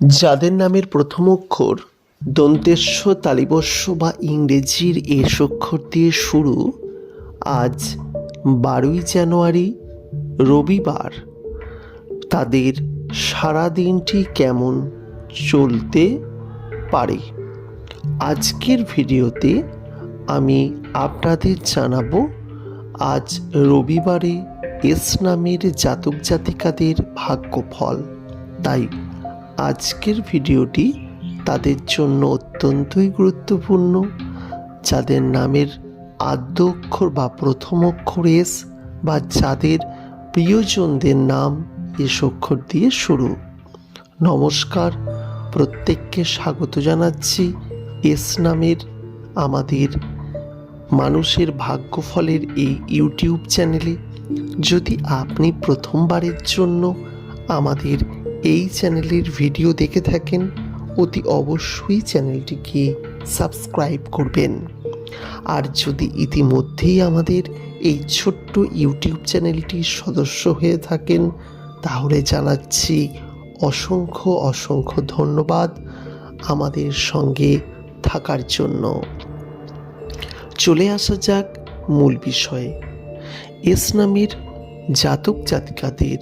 যাদের নামের প্রথম অক্ষর দন্তেস্ব তালিবস্য বা ইংরেজির এস অক্ষর দিয়ে শুরু, আজ 12ই জানুয়ারি রবিবার, তাদের সারাদিনটি কেমন চলতে পারে আজকের ভিডিওতে আমি আপনাদের জানাবো। আজ রবিবারে এস নামের জাতক জাতিকাদের ভাগ্যফল। তাই আজকের ভিডিওটি তাদের জন্য অত্যন্তই গুরুত্বপূর্ণ, যাদের নামের আদ্য অক্ষর বা প্রথম অক্ষর এস, বা যাদের প্রিয়জনদের নাম এস অক্ষর দিয়ে শুরু। নমস্কার, প্রত্যেককে স্বাগত জানাচ্ছি এস নামের আমাদের মানুষের ভাগ্যফলের এই ইউটিউব চ্যানেলে। যদি আপনি প্রথমবারের জন্য আমাদের এই চ্যানেলের ভিডিও দেখে থাকেন, অতি অবশ্যই চ্যানেলটিকে সাবস্ক্রাইব করবেন। আর যদি ইতিমধ্যেই আমাদের এই ছোট্ট ইউটিউব চ্যানেলটির সদস্য হয়ে থাকেন, তাহলে জানাচ্ছি অসংখ্য অসংখ্য ধন্যবাদ আমাদের সঙ্গে থাকার জন্য। চলে আসা যাক মূল বিষয়ে। এস নামের জাতক জাতিকাদের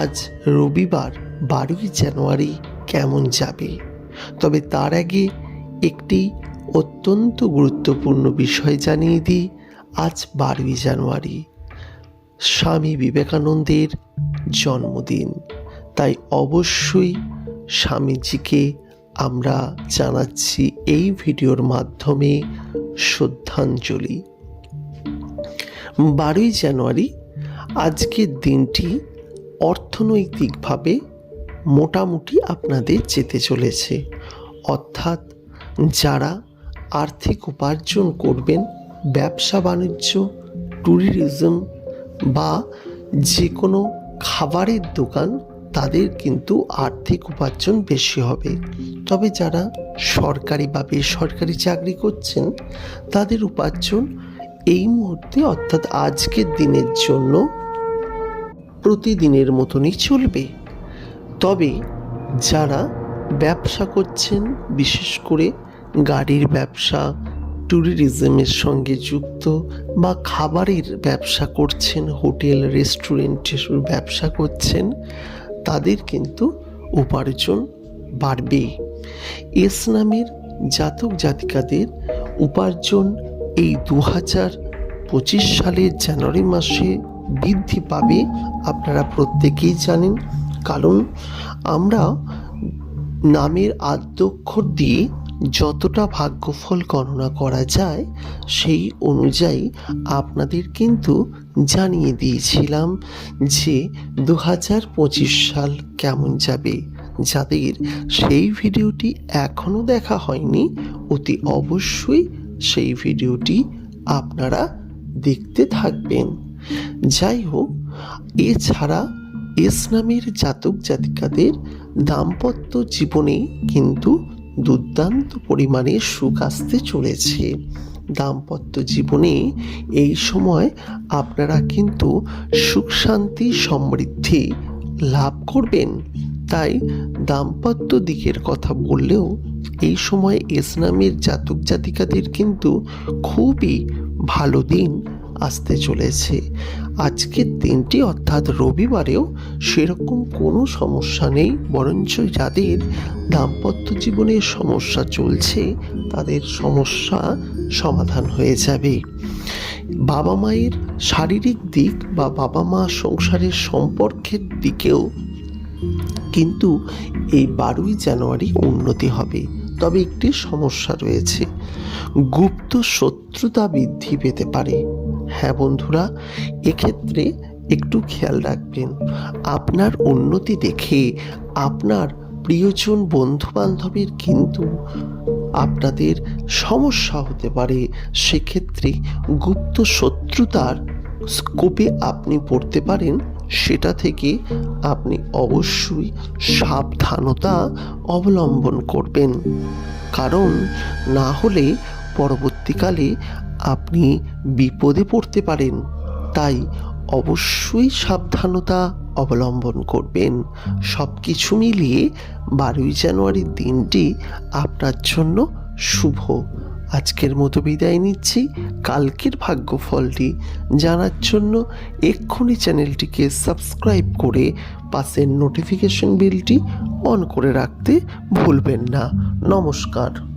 আজ রবিবার 12ই জানুয়ারি কেমন যাবে, তবে তার আগে একটি অত্যন্ত গুরুত্বপূর্ণ বিষয় জানিয়ে দিই। আজ 12ই জানুয়ারি স্বামী বিবেকানন্দের জন্মদিন, তাই অবশ্যই স্বামীজিকে আমরা জানাচ্ছি এই ভিডিওর মাধ্যমে শ্রদ্ধাঞ্জলি। 12ই জানুয়ারি আজকের দিনটি অর্থনৈতিকভাবে মোটামুটি আপনাদের যেতে চলেছে। অর্থাৎ যারা আর্থিক উপার্জন করবেন, ব্যবসা বাণিজ্য, ট্যুরিজম বা যে কোনো খাবারের দোকান, তাদের কিন্তু আর্থিক উপার্জন বেশি হবে। তবে যারা সরকারি বা বেসরকারি চাকরি করছেন, তাদের উপার্জন এই মুহূর্তে অর্থাৎ আজকের দিনের জন্য প্রতিদিনের মতনই চলবে। তবে যারা ব্যবসা করছেন, বিশেষ করে গাড়ির ব্যবসা, ট্যুরিজমের সঙ্গে যুক্ত বা খাবারের ব্যবসা করছেন, হোটেল রেস্টুরেন্টের ব্যবসা করছেন, তাদের কিন্তু উপার্জন বাড়বে। এস নামের জাতক জাতিকাদের উপার্জন এই 2025 সালের জানুয়ারি মাসে বৃদ্ধি পাবে। আপনারা প্রত্যেকেই জানেন, কারণ আমরা নামের আদ্য অক্ষর দিয়ে যতটা ভাগ্যফল গণনা করা যায়, সেই অনুযায়ী আপনাদের কিন্তু জানিয়ে দিয়েছিলাম যে 2025 সাল কেমন যাবে। যাদের সেই ভিডিওটি এখনও দেখা হয়নি, অতি অবশ্যই সেই ভিডিওটি আপনারা দেখতে থাকবেন। যাই হোক, এছাড়া এস নামের জাতক জাতিকাদের দাম্পত্য জীবনে কিন্তু দুর্দান্ত পরিমাণে সুখ আসতে চলেছে। দাম্পত্য জীবনে এই সময় আপনারা কিন্তু সুখ শান্তি সমৃদ্ধি লাভ করবেন। তাই দাম্পত্য দিকের কথা বললেও এই সময় এস নামের জাতক জাতিকাদের কিন্তু খুবই ভালো দিন আসতে চলেছে। আজকের দিনটি অর্থাৎ রবিবারেও সেরকম কোনো সমস্যা নেই, বরঞ্চ যাদের দাম্পত্য জীবনে সমস্যা চলছে, তাদের সমস্যা সমাধান হয়ে যাবে। বাবা মায়ের শারীরিক দিক বা বাবা মা সংসারের সম্পর্কের দিকেও কিন্তু এই 12ই জানুয়ারি উন্নতি হবে। তবে একটি সমস্যা রয়েছে, গুপ্ত শত্রুতা বৃদ্ধি পেতে পারে। হ্যাঁ বন্ধুরা, এক্ষেত্রে একটু খেয়াল রাখবেন। আপনার উন্নতি দেখে আপনার প্রিয়জন বন্ধু বান্ধবের কিন্তু আপনাদের সমস্যা হতে পারে। সেক্ষেত্রে গুপ্ত শত্রুতার স্কোপে আপনি পড়তে পারেন। সেটা থেকে আপনি অবশ্যই সাবধানতা অবলম্বন করবেন, কারণ না হলে পরবর্তীকালে আপনি বিপদে পড়তে পারেন। তাই অবশ্যই সাবধানতা অবলম্বন করবেন। সব কিছু মিলিয়ে 12ই জানুয়ারির দিনটি আপনার জন্য শুভ। আজকের মতো বিদায় নিচ্ছি। কালকের ভাগ্যফলটি জানার জন্য এক্ষুনি চ্যানেলটিকে সাবস্ক্রাইব করে পাশের নোটিফিকেশন বেলটি অন করে রাখতে ভুলবেন না। নমস্কার।